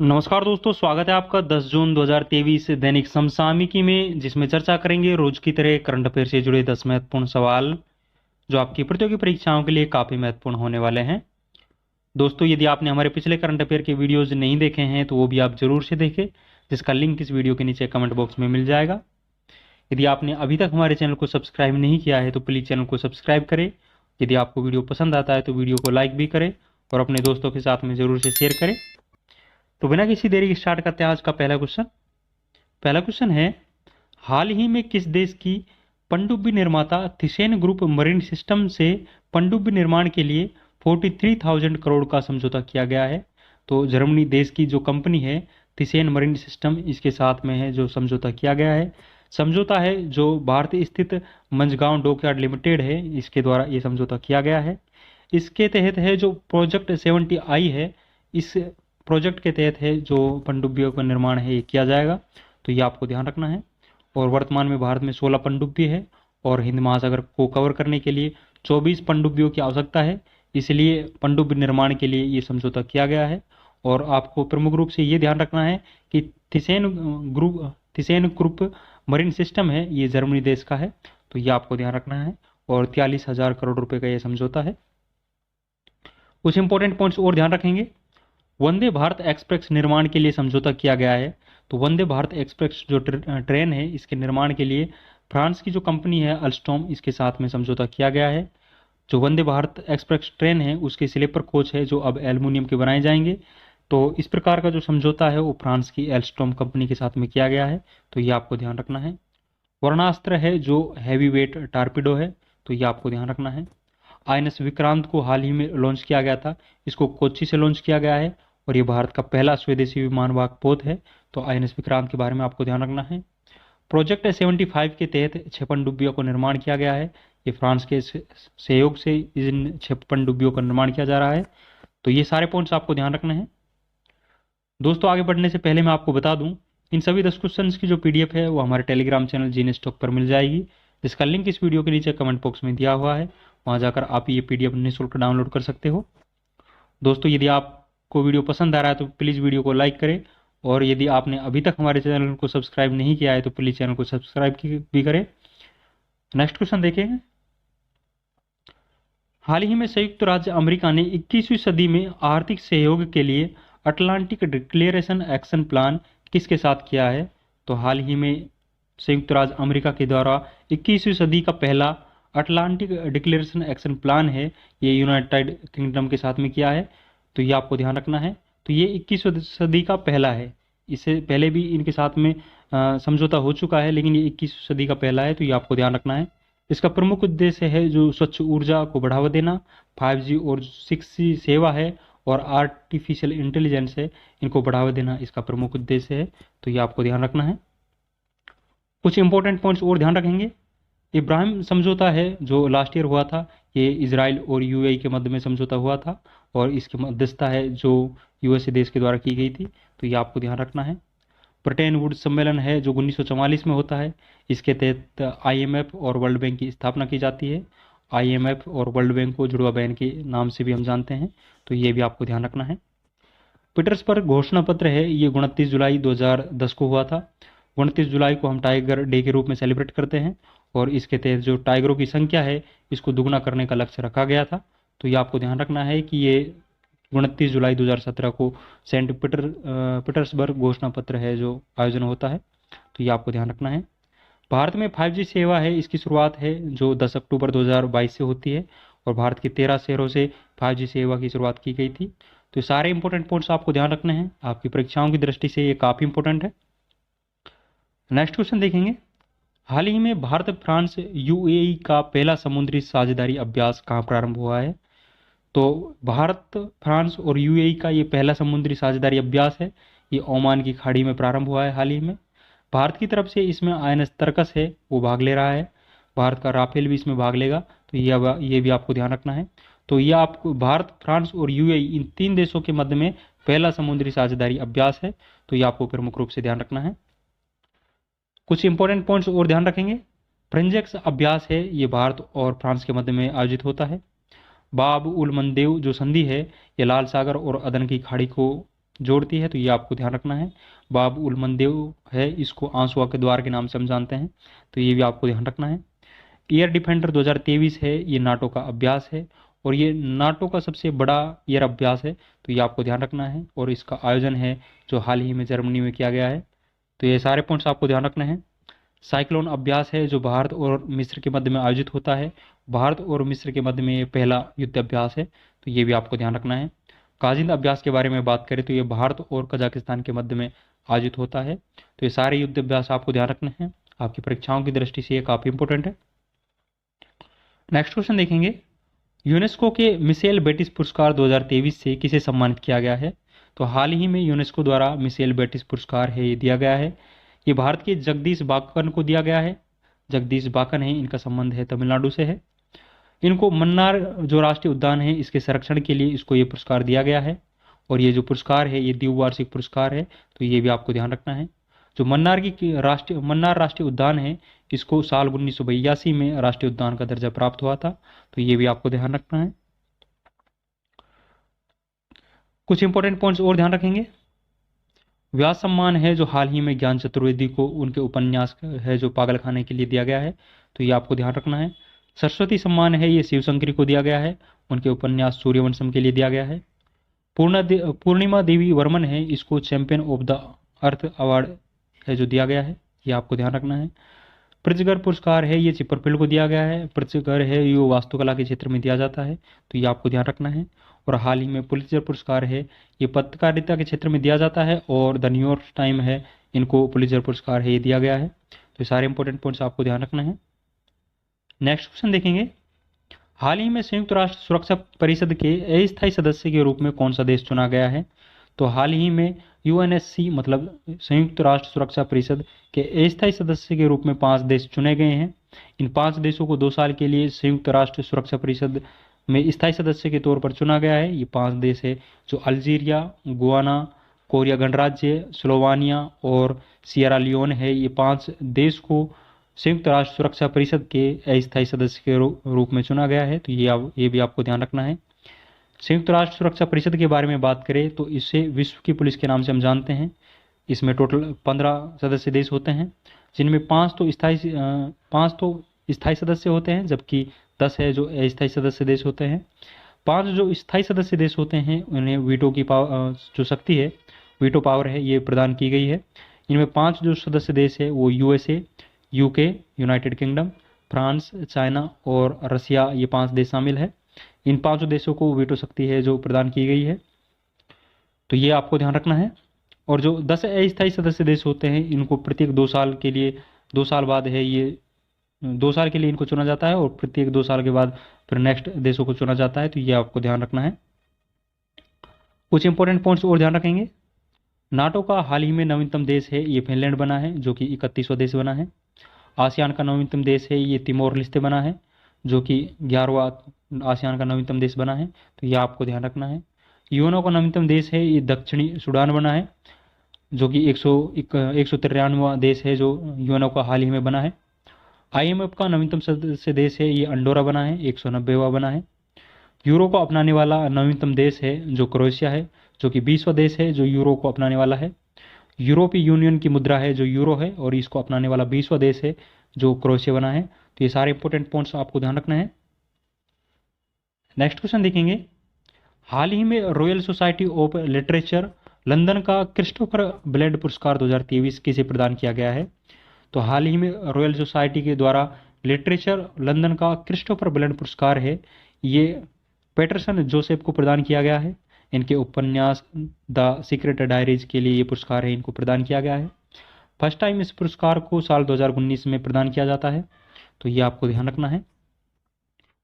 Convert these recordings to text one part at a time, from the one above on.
नमस्कार दोस्तों, स्वागत है आपका 10 जून 2023 दैनिक समसामयिकी में, जिसमें चर्चा करेंगे रोज की तरह करंट अफेयर से जुड़े 10 महत्वपूर्ण सवाल जो आपकी प्रतियोगी परीक्षाओं के लिए काफी महत्वपूर्ण होने वाले हैं। दोस्तों, यदि आपने हमारे पिछले करंट अफेयर के वीडियोज नहीं देखे हैं तो वो भी आप जरूर से देखें, जिसका लिंक इस वीडियो के नीचे कमेंट बॉक्स में मिल जाएगा। यदि आपने अभी तक हमारे चैनल को सब्सक्राइब नहीं किया है तो प्लीज चैनल को सब्सक्राइब करें। यदि आपको वीडियो पसंद आता है तो वीडियो को लाइक भी करें और अपने दोस्तों के साथ में जरूर से शेयर करें। तो बिना किसी देरी के स्टार्ट करते हैं आज का पहला क्वेश्चन है, हाल ही में किस देश की पनडुब्बी निर्माता थिसेन ग्रुप मरीन सिस्टम से पनडुब्बी निर्माण के लिए 43,000 करोड़ का समझौता किया गया है? तो जर्मनी देश की जो कंपनी है थिसेन मरीन सिस्टम, इसके साथ में है जो समझौता किया गया है। समझौता है जो भारत स्थित मंझगांव डॉकयार्ड लिमिटेड है, इसके द्वारा ये समझौता किया गया है। इसके तहत है जो प्रोजेक्ट 70 है, इस प्रोजेक्ट के तहत है जो पनडुब्बियों का निर्माण है ये किया जाएगा, तो ये आपको ध्यान रखना है। और वर्तमान में भारत में 16 पनडुब्बी है और हिंद महासागर को कवर करने के लिए 24 पनडुब्बियों की आवश्यकता है, इसलिए पनडुब्बी निर्माण के लिए ये समझौता किया गया है। और आपको प्रमुख रूप से ये ध्यान रखना है कि थिसेन ग्रुप मरीन सिस्टम है, ये जर्मनी देश का है, तो ये आपको ध्यान रखना है। और 43,000 करोड़ रुपए का ये समझौता है। कुछ इंपॉर्टेंट पॉइंट्स और ध्यान रखेंगे। वंदे भारत एक्सप्रेस निर्माण के लिए समझौता किया गया है। तो वंदे भारत एक्सप्रेस जो ट्रेन है, इसके निर्माण के लिए फ्रांस की जो कंपनी है अल्स्टॉम, इसके साथ में समझौता किया गया है। जो वंदे भारत एक्सप्रेस ट्रेन है उसके स्लीपर कोच है जो अब एल्युमिनियम के बनाए जाएंगे। तो इस प्रकार का जो समझौता है वो फ्रांस की एल्स्टॉम कंपनी के साथ में किया गया है, तो ये आपको ध्यान रखना है। वर्णास्त्र है जो हैवी वेट टारपीडो है, तो ये आपको ध्यान रखना है। आईएनएस विक्रांत को हाल ही में लॉन्च किया गया था, इसको कोच्चि से लॉन्च किया गया है और ये भारत का पहला स्वदेशी विमानवाहक पोत है, तो आईएनएस विक्रांत के बारे में आपको ध्यान रखना है। प्रोजेक्ट 75 के तहत 6 पनडुब्बियों का निर्माण किया गया है। ये फ्रांस के सहयोग से इन 6 पनडुब्बियों का निर्माण किया जा रहा है, तो ये सारे पॉइंट्स आपको ध्यान रखना है। दोस्तों, आगे बढ़ने से पहले मैं आपको बता दूं, इन सभी 10 क्वेश्चंस की जो पीडीएफ है वो हमारे टेलीग्राम चैनल जीने स्टॉक पर मिल जाएगी, जिसका लिंक इस वीडियो के नीचे कमेंट बॉक्स में दिया हुआ है। वहां जाकर आप ये पीडीएफ निःशुल्क डाउनलोड कर सकते हो। दोस्तों, यदि आपको वीडियो पसंद आ रहा है तो प्लीज़ वीडियो को लाइक करें, और यदि आपने अभी तक हमारे चैनल को सब्सक्राइब नहीं किया है तो प्लीज़ चैनल को सब्सक्राइब भी करें। नेक्स्ट क्वेश्चन देखेंगे। हाल ही में संयुक्त राज्य अमेरिका ने 21वीं सदी में आर्थिक सहयोग के लिए अटलांटिक डिक्लेरेशन एक्शन प्लान किसके साथ किया है? तो हाल ही में संयुक्त राज्य अमेरिका के द्वारा 21वीं सदी का पहला अटलांटिक डिक्लेरेशन एक्शन प्लान है, ये यूनाइटेड किंगडम के साथ में किया है, तो ये आपको ध्यान रखना है। तो ये 21वीं सदी का पहला है, इससे पहले भी इनके साथ में समझौता हो चुका है, लेकिन ये 21वीं सदी का पहला है, तो ये आपको ध्यान रखना है। इसका प्रमुख उद्देश्य है जो स्वच्छ ऊर्जा को बढ़ावा देना, 5G और 6G सेवा है और आर्टिफिशियल इंटेलिजेंस है, इनको बढ़ावा देना इसका प्रमुख उद्देश्य है, तो ये आपको ध्यान रखना है। कुछ इंपॉर्टेंट पॉइंट्स और ध्यान रखेंगे। इब्राहिम समझौता है जो लास्ट ईयर हुआ था, ये इजराइल और यूएई के मध्य में समझौता हुआ था और इसकी मध्यस्थता है जो यूएसए देश के द्वारा की गई थी, तो ये आपको ध्यान रखना है। ब्रिटेन वुड्स सम्मेलन है जो 1944 में होता है, इसके तहत आईएमएफ और वर्ल्ड बैंक की स्थापना की जाती है। आईएमएफ और वर्ल्ड बैंक को जुड़वा बहन के नाम से भी हम जानते हैं, तो ये भी आपको ध्यान रखना है। पीटर्सबर्ग घोषणा पत्र है, ये 29 जुलाई 2010 को हुआ था। 29 जुलाई को हम टाइगर डे के रूप में सेलिब्रेट करते हैं और इसके तहत जो टाइगरों की संख्या है इसको दुगना करने का लक्ष्य रखा गया था, तो ये आपको ध्यान रखना है कि ये 29 जुलाई 2017 को पीटर्सबर्ग घोषणा पत्र है जो आयोजन होता है, तो ये आपको ध्यान रखना है। भारत में 5G सेवा है, इसकी शुरुआत है जो 10 अक्टूबर 2022 से होती है और भारत के 13 शहरों से 5G सेवा की शुरुआत की गई थी। तो सारे इंपॉर्टेंट पॉइंट्स आपको ध्यान रखने हैं, आपकी परीक्षाओं की दृष्टि से ये काफ़ी इंपॉर्टेंट है। नेक्स्ट क्वेश्चन देखेंगे। हाल ही में भारत फ्रांस यूएई का पहला समुद्री साझेदारी अभ्यास कहाँ प्रारंभ हुआ है? तो भारत फ्रांस और यूएई का ये पहला समुद्री साझेदारी अभ्यास है, ये ओमान की खाड़ी में प्रारंभ हुआ है हाल ही में। भारत की तरफ से इसमें आईएनएस तरकस है वो भाग ले रहा है, भारत का राफेल भी इसमें भाग लेगा, तो ये भी आपको ध्यान रखना है। तो ये आपको भारत, फ्रांस और यूएई इन 3 देशों के मध्य में पहला समुद्री साझेदारी अभ्यास है, तो ये आपको प्रमुख रूप से ध्यान रखना है। कुछ इंपॉर्टेंट पॉइंट्स और ध्यान रखेंगे। फ्रेंजेक्स अभ्यास है, ये भारत और फ्रांस के मध्य में आयोजित होता है। बाब उल मंदेव जो संधि है, ये लाल सागर और अदन की खाड़ी को जोड़ती है, तो ये आपको ध्यान रखना है। बाब उल मंदेव है, इसको आंसुआ के द्वार के नाम से हम जानते हैं, तो ये भी आपको ध्यान रखना है। एयर डिफेंडर 2023 है, ये नाटो का अभ्यास है और ये नाटो का सबसे बड़ा एयर अभ्यास है, तो ये आपको ध्यान रखना है। और इसका आयोजन है जो हाल ही में जर्मनी में किया गया है, तो ये सारे पॉइंट्स आपको ध्यान रखना है। साइक्लोन अभ्यास है जो भारत और मिस्र के मध्य में आयोजित होता है, भारत और मिस्र के मध्य में ये पहला युद्ध अभ्यास है, तो ये भी आपको ध्यान रखना है। काजिंद अभ्यास के बारे में बात करें तो ये भारत और कजाकिस्तान के मध्य में आयोजित होता है, तो ये सारे युद्ध अभ्यास आपको ध्यान रखने हैं, आपकी परीक्षाओं की दृष्टि से ये काफ़ी इंपॉर्टेंट है। नेक्स्ट क्वेश्चन देखेंगे, यूनेस्को के मिशेल बेटिस पुरस्कार 2023 से किसे सम्मानित किया गया है? तो हाल ही में यूनेस्को द्वारा मिशेल बेटिस पुरस्कार है ये दिया गया है, ये भारत के जगदीश बाकन को दिया गया है। जगदीश बाकन है, इनका संबंध है तमिलनाडु से है। इनको मन्नार जो राष्ट्रीय उद्यान है इसके संरक्षण के लिए इसको ये पुरस्कार दिया गया है, और ये जो पुरस्कार है ये द्विवार्षिक पुरस्कार है, तो ये भी आपको ध्यान रखना है। जो मन्नार राष्ट्रीय उद्यान है, इसको साल 1982 में राष्ट्रीय उद्यान का दर्जा प्राप्त हुआ था, तो ये भी आपको ध्यान रखना है। कुछ इंपॉर्टेंट पॉइंट्स और ध्यान रखेंगे। व्यास सम्मान है जो हाल ही में ज्ञान चतुर्वेदी को उनके उपन्यास है जो पागल खाने के लिए दिया गया है, तो ये आपको ध्यान रखना है। सरस्वती सम्मान है ये शिवशंकरी को दिया गया है, उनके उपन्यास सूर्यवंशम के लिए दिया गया है। पूर्णिमा देवी वर्मन है, इसको champion of the earth award है जो दिया गया है, ये आपको ध्यान रखना है। प्रित्जकर पुरस्कार है ये चिपरफील्ड को दिया गया है, प्रित्जकर है ये वास्तुकला के क्षेत्र में दिया जाता है, तो ये आपको ध्यान रखना है। और हाल ही में पुलित्जर पुरस्कार है ये पत्रकारिता के क्षेत्र में दिया जाता है, और द न्यूयॉर्क टाइम है इनको पुलित्जर पुरस्कार है ये दिया गया है, तो ये सारे इंपॉर्टेंट पॉइंट्स आपको ध्यान रखना है। नेक्स्ट क्वेश्चन देखेंगे, हाल ही में संयुक्त राष्ट्र सुरक्षा परिषद के अस्थायी सदस्य के रूप में कौन सा देश चुना गया है? तो हाल ही में यूएनएससी मतलब संयुक्त राष्ट्र सुरक्षा परिषद के अस्थायी सदस्य के रूप में 5 देश चुने गए हैं। इन 5 देशों को 2 साल के लिए संयुक्त राष्ट्र सुरक्षा परिषद में स्थायी सदस्य के तौर पर चुना गया है। ये 5 देश है जो अल्जीरिया, गुआना, कोरिया गणराज्य, स्लोवानिया और सियरा लियोन है। ये 5 देश को संयुक्त राष्ट्र सुरक्षा परिषद के अस्थायी सदस्य के रूप में चुना गया है, तो ये भी आपको ध्यान रखना है। संयुक्त राष्ट्र सुरक्षा परिषद के बारे में बात करें तो इसे विश्व की पुलिस के नाम से हम जानते हैं। इसमें टोटल 15 सदस्य देश होते हैं, जिनमें 5 तो स्थायी सदस्य होते हैं, जबकि 10 है जो अस्थायी सदस्य देश होते हैं। 5 जो स्थायी सदस्य देश होते हैं उन्हें वीटो की जो शक्ति है, वीटो पावर है, ये प्रदान की गई है। इनमें 5 जो सदस्य देश है वो USA, UK, United kingdom, France, China और रसिया, ये 5 देश शामिल है। इन 5 देशों को वीटो शक्ति है जो प्रदान की गई है, तो ये आपको ध्यान रखना है। और जो 10 अस्थायी सदस्य देश होते हैं इनको प्रत्येक 2 साल के लिए 2 साल बाद है ये 2 साल के लिए इनको चुना जाता है, और प्रत्येक 2 साल के बाद फिर नेक्स्ट देशों को चुना जाता है, तो ये आपको ध्यान रखना है। कुछ इंपॉर्टेंट पॉइंट्स और ध्यान रखेंगे। नाटो का हाल ही में नवीनतम देश है ये फिनलैंड बना है, जो कि 31वां देश बना है। आसियान का नवीनतम देश है ये तिमोर लेस्ते बना है, जो कि 11वां आसियान का नवीनतम देश बना है, तो यह आपको ध्यान रखना है। यूएनओ का नवीनतम देश है ये दक्षिणी सूडान बना है, जो कि 193वां देश है जो यूएनओ का हाल ही में बना है। आईएमएफ का नवीनतम सदस्य देश है ये अंडोरा बना है, 190वां बना है। यूरो को अपनाने वाला नवीनतम देश है जो क्रोएशिया है, जो कि 20वां देश है जो यूरो को अपनाने वाला है। यूरोपीय यूनियन की मुद्रा है जो यूरो है, और इसको अपनाने वाला 20वां देश है जो क्रोएशिया बना है, तो ये सारे इंपॉर्टेंट पॉइंट्स आपको ध्यान रखना है। नेक्स्ट क्वेश्चन देखेंगे, हाल ही में royal society of literature London का क्रिस्टोफर ब्लेड पुरस्कार 2023 किसे प्रदान किया गया है? तो हाल ही में रॉयल सोसाइटी के द्वारा लिटरेचर लंदन का क्रिस्टोफर ब्लेड पुरस्कार है ये पैटरसन जोसेफ को प्रदान किया गया है। इनके उपन्यास द सीक्रेट डायरीज के लिए ये पुरस्कार है इनको प्रदान किया गया है। फर्स्ट टाइम इस पुरस्कार को साल 2019 में प्रदान किया जाता है, तो ये आपको ध्यान रखना है।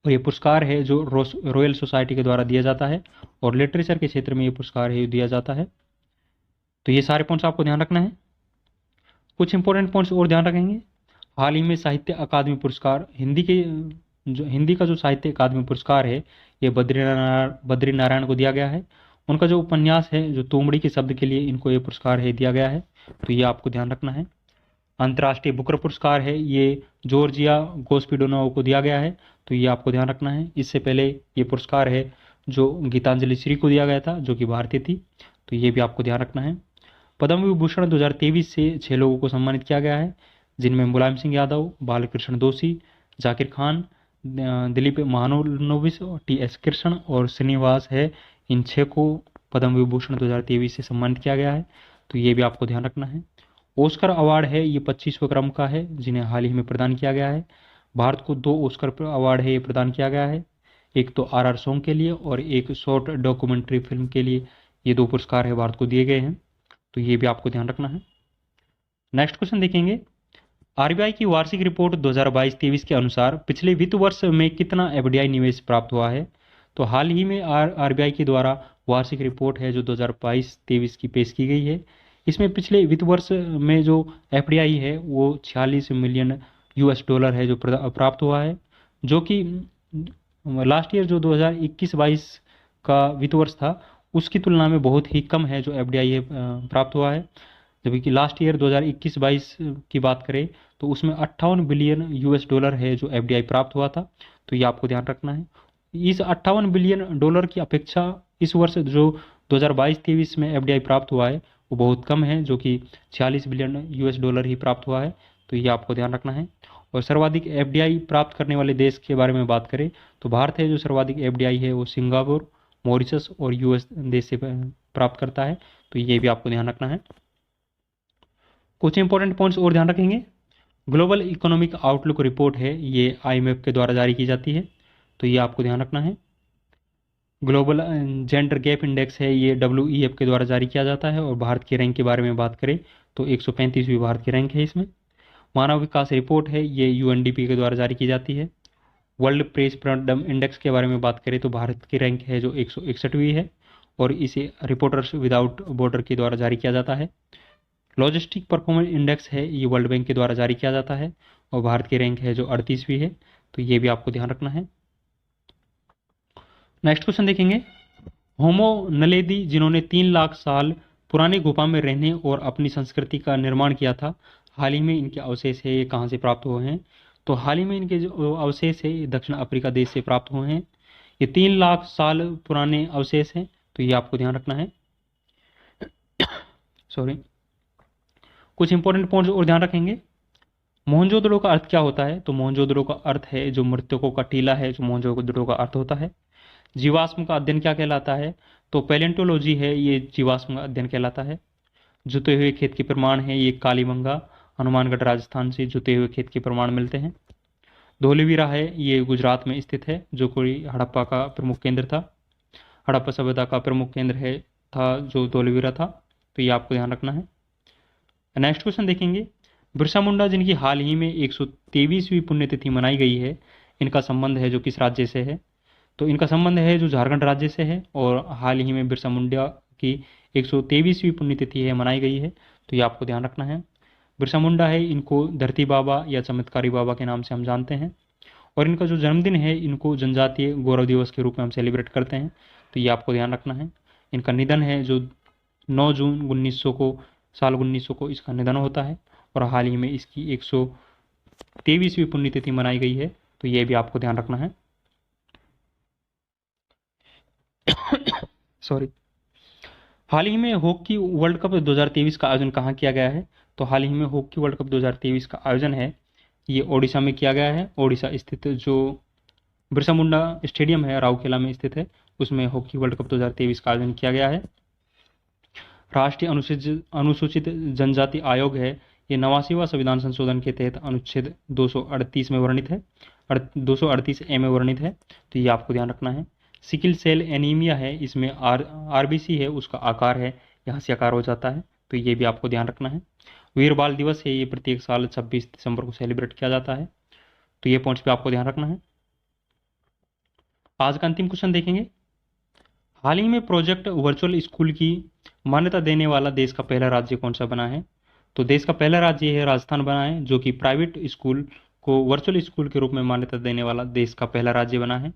और ये पुरस्कार है जो रॉयल सोसाइटी के द्वारा दिया जाता है, और लिटरेचर के क्षेत्र में ये पुरस्कार है दिया जाता है, तो ये सारे पॉइंट्स आपको ध्यान रखना है। कुछ इंपॉर्टेंट पॉइंट्स और ध्यान रखेंगे। हाल ही में साहित्य अकादमी पुरस्कार हिंदी का जो साहित्य अकादमी पुरस्कार है ये बद्री नारायण को दिया गया है। उनका जो उपन्यास है जो तुमड़ी के शब्द के लिए इनको ये पुरस्कार है दिया गया है, तो ये आपको ध्यान रखना है। अंतर्राष्ट्रीय बुकर पुरस्कार है ये जॉर्जिया गोस्पिडोनोव को दिया गया है, तो ये आपको ध्यान रखना है। इससे पहले ये पुरस्कार है जो गीतांजलि श्री को दिया गया था, जो कि भारतीय थी, तो ये भी आपको ध्यान रखना है। पद्म विभूषण 2023 से 6 लोगों को सम्मानित किया गया है, जिनमें मुलायम सिंह यादव, बालकृष्ण दोषी, जाकिर खान, दिलीप महानोविस, टी.एस. कृष्ण और श्रीनिवास है। इन 6 को पद्म विभूषण 2023 से सम्मानित किया गया है, तो ये भी आपको ध्यान रखना है। ऑस्कर अवार्ड है, ये 25वें क्रम का है, जिन्हें हाल ही में प्रदान किया गया है। भारत को 2 ऑस्कर अवार्ड है, ये प्रदान किया गया है। एक तो आर सॉन्ग के लिए और एक शॉर्ट डॉक्यूमेंट्री फिल्म के लिए, ये 2 पुरस्कार है भारत को दिए गए हैं, तो ये भी आपको ध्यान रखना है। नेक्स्ट क्वेश्चन देखेंगे। आरबीआई की वार्षिक रिपोर्ट 2022-23 के अनुसार पिछले वित्त वर्ष में कितना एफडीआई निवेश प्राप्त हुआ है? तो हाल ही में आरबीआई के द्वारा वार्षिक रिपोर्ट है जो 2022-23 की पेश की गई है। इसमें पिछले वित्त वर्ष में जो एफडीआई है वो 46 मिलियन यूएस डॉलर है जो प्राप्त हुआ है, जो कि लास्ट ईयर जो 2021-22 का वित्त वर्ष था उसकी तुलना में बहुत ही कम है जो एफडीआई है प्राप्त हुआ है। जबकि लास्ट ईयर 2021-22 की बात करें तो उसमें 58 बिलियन यूएस डॉलर है जो एफडीआई प्राप्त हुआ था, तो ये आपको ध्यान रखना है। इस 58 बिलियन डॉलर की अपेक्षा इस वर्ष जो 2022-23 में एफडीआई प्राप्त हुआ है वो बहुत कम है, जो कि 46 बिलियन यूएस डॉलर ही प्राप्त हुआ है, तो ये आपको ध्यान रखना है। और सर्वाधिक एफडीआई प्राप्त करने वाले देश के बारे में बात करें तो भारत है जो सर्वाधिक एफडीआई है वो सिंगापुर, मॉरिशस और यूएस देश से प्राप्त करता है, तो ये भी आपको ध्यान रखना है। कुछ इंपॉर्टेंट पॉइंट्स और ध्यान रखेंगे। ग्लोबल इकोनॉमिक आउटलुक रिपोर्ट है, ये आईएमएफ के द्वारा जारी की जाती है, तो ये आपको ध्यान रखना है। ग्लोबल जेंडर गैप इंडेक्स है, ये डब्ल्यूईएफ के द्वारा जारी किया जाता है, और भारत की रैंक के बारे में बात करें तो 135वीं भारत की रैंक है इसमें। मानव विकास रिपोर्ट है, ये यूएनडीपी के द्वारा जारी की जाती है। वर्ल्ड प्रेस फ्रीडम इंडेक्स के बारे में बात करें तो भारत की रैंक है जो 161वीं है, और इसे रिपोर्टर्स विदाउट बॉर्डर के द्वारा जारी किया जाता है। लॉजिस्टिक परफॉर्मेंस इंडेक्स है, ये वर्ल्ड बैंक के द्वारा जारी किया जाता है, और भारत की रैंक है जो 38वीं है, तो ये भी आपको ध्यान रखना है। नेक्स्ट क्वेश्चन देखेंगे। होमो नलेदी, जिन्होंने 3 लाख साल पुरानी गुफा में रहने और अपनी संस्कृति का निर्माण किया था, हाल ही में इनके अवशेष है ये कहाँ से प्राप्त हुए हैं? तो हाल ही में इनके जो अवशेष है ये दक्षिण अफ्रीका देश से प्राप्त हुए हैं। ये 3 लाख साल पुराने अवशेष हैं, तो ये आपको ध्यान रखना है। सॉरी, कुछ इंपॉर्टेंट पॉइंट्स और ध्यान रखेंगे। मोहनजोदड़ो का अर्थ क्या होता है? तो मोहनजोदड़ो का अर्थ है जो मृतकों का टीला है, जो मोहनजोदड़ो का अर्थ होता है। जीवाश्म का अध्ययन क्या कहलाता है? तो पैलेंटोलॉजी है, ये जीवाश्म का अध्ययन कहलाता है। जुते हुए खेत के प्रमाण है, ये कालीबंगा हनुमानगढ़ राजस्थान से जुते हुए खेत के प्रमाण मिलते हैं। धोलावीरा है, ये गुजरात में स्थित है, जो कोई हड़प्पा का प्रमुख केंद्र था, हड़प्पा सभ्यता का प्रमुख केंद्र है था जो धोलावीरा था, तो ये आपको ध्यान रखना है। नेक्स्ट क्वेश्चन देखेंगे। बिरसा मुंडा, जिनकी हाल ही में 123वीं पुण्यतिथि मनाई गई है, इनका संबंध है जो किस राज्य से है? तो इनका संबंध है जो झारखंड राज्य से है, और हाल ही में बिरसा मुंडा की 123वीं पुण्यतिथि है मनाई गई है, तो ये आपको ध्यान रखना है। बिरसा मुंडा है, इनको धरती बाबा या चमत्कारी बाबा के नाम से हम जानते हैं, और इनका जो जन्मदिन है इनको जनजातीय गौरव दिवस के रूप में हम सेलिब्रेट करते हैं, तो ये आपको ध्यान रखना है। इनका निधन है जो 9 जून 1900 को इसका निधन होता है, और हाल ही में इसकी 123वीं पुण्यतिथि मनाई गई है, तो ये भी आपको ध्यान रखना है। सॉरी, हाल ही में हॉकी वर्ल्ड कप 2023 का आयोजन कहाँ किया गया है? तो हाल ही में हॉकी वर्ल्ड कप 2023 का आयोजन है ये ओडिशा में किया गया है। ओडिशा स्थित जो बिरसा मुंडा स्टेडियम है राउरकेला में स्थित है, उसमें हॉकी वर्ल्ड कप 2023 का आयोजन किया गया है। राष्ट्रीय अनुसूचित जनजाति आयोग है, ये 89वां संविधान संशोधन के तहत अनुच्छेद 238 में वर्णित है, 238 ए में वर्णित है, तो ये आपको ध्यान रखना है। सिकल सेल एनीमिया है, इसमें आरबीसी है उसका आकार है यहाँ से आकार हो जाता है, तो ये भी आपको ध्यान रखना है। वीर बाल दिवस है, ये प्रत्येक साल 26 दिसंबर को सेलिब्रेट किया जाता है, तो ये पॉइंट्स पे आपको ध्यान रखना है। आज का अंतिम क्वेश्चन देखेंगे। हाल ही में प्रोजेक्ट वर्चुअल स्कूल की मान्यता देने वाला देश का पहला राज्य कौन सा बना है? तो देश का पहला राज्य है राजस्थान बना है, जो कि प्राइवेट स्कूल को वर्चुअल स्कूल के रूप में मान्यता देने वाला देश का पहला राज्य बना है।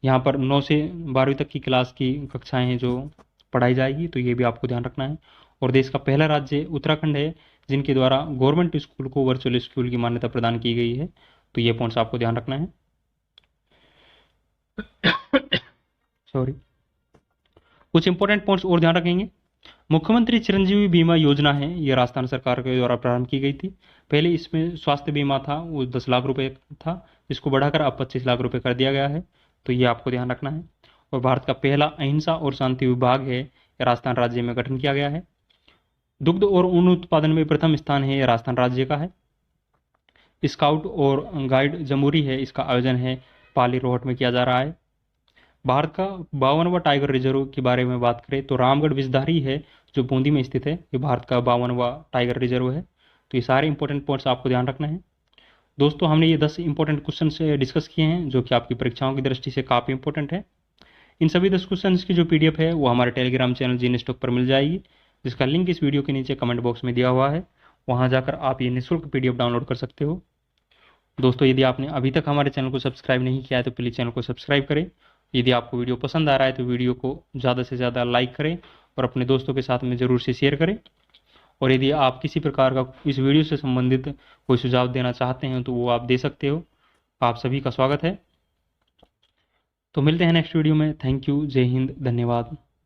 यहाँ पर 9 से 12वीं तक की क्लास की कक्षाएं हैं जो पढ़ाई जाएगी, तो ये भी आपको ध्यान रखना है। और देश का पहला राज्य उत्तराखंड है, जिनके द्वारा गवर्नमेंट स्कूल को वर्चुअल स्कूल की मान्यता प्रदान की गई है, तो ये पॉइंट्स आपको ध्यान रखना है। सॉरी, कुछ इंपॉर्टेंट पॉइंट्स और ध्यान रखेंगे। मुख्यमंत्री चिरंजीवी बीमा योजना है, ये राजस्थान सरकार के द्वारा प्रारंभ की गई थी। पहले इसमें स्वास्थ्य बीमा था, वो 10 लाख रुपए था, इसको बढ़ाकर अब 25 लाख रुपए कर दिया गया है, तो ये आपको ध्यान रखना है। और भारत का पहला अहिंसा और शांति विभाग है, ये राजस्थान राज्य में गठन किया गया है। दुग्ध और ऊन उत्पादन में प्रथम स्थान है, ये राजस्थान राज्य का है। स्काउट और गाइड जमूरी है, इसका आयोजन है पाली रोहट में किया जा रहा है। भारत का 52वां टाइगर रिजर्व के बारे में बात करें तो रामगढ़ विषधारी है, जो बूंदी में स्थित है, ये भारत का 52वां टाइगर रिजर्व है। तो ये सारे इंपॉर्टेंट पॉइंट्स आपको ध्यान रखना है। दोस्तों, हमने ये 10 इंपॉर्टेंट क्वेश्चन से डिस्कस किए हैं, जो कि आपकी परीक्षाओं की दृष्टि से काफ़ी इंपॉर्टेंट है। इन सभी 10 क्वेश्चन की जो PDF है वो हमारे टेलीग्राम चैनल जीनियस टॉक पर मिल जाएगी, जिसका लिंक इस वीडियो के नीचे कमेंट बॉक्स में दिया हुआ है। वहाँ जाकर आप ये निःशुल्क PDF डाउनलोड कर सकते हो। दोस्तों, यदि आपने अभी तक हमारे चैनल को सब्सक्राइब नहीं किया है तो प्लीज़ चैनल को सब्सक्राइब करें। यदि आपको वीडियो पसंद आ रहा है तो वीडियो को ज़्यादा से ज़्यादा लाइक करें और अपने दोस्तों के साथ में ज़रूर से शेयर करें। और यदि आप किसी प्रकार का इस वीडियो से संबंधित कोई सुझाव देना चाहते हैं तो वो आप दे सकते हो। आप सभी का स्वागत है। तो मिलते हैं नेक्स्ट वीडियो में। Thank you. जय हिंद। धन्यवाद।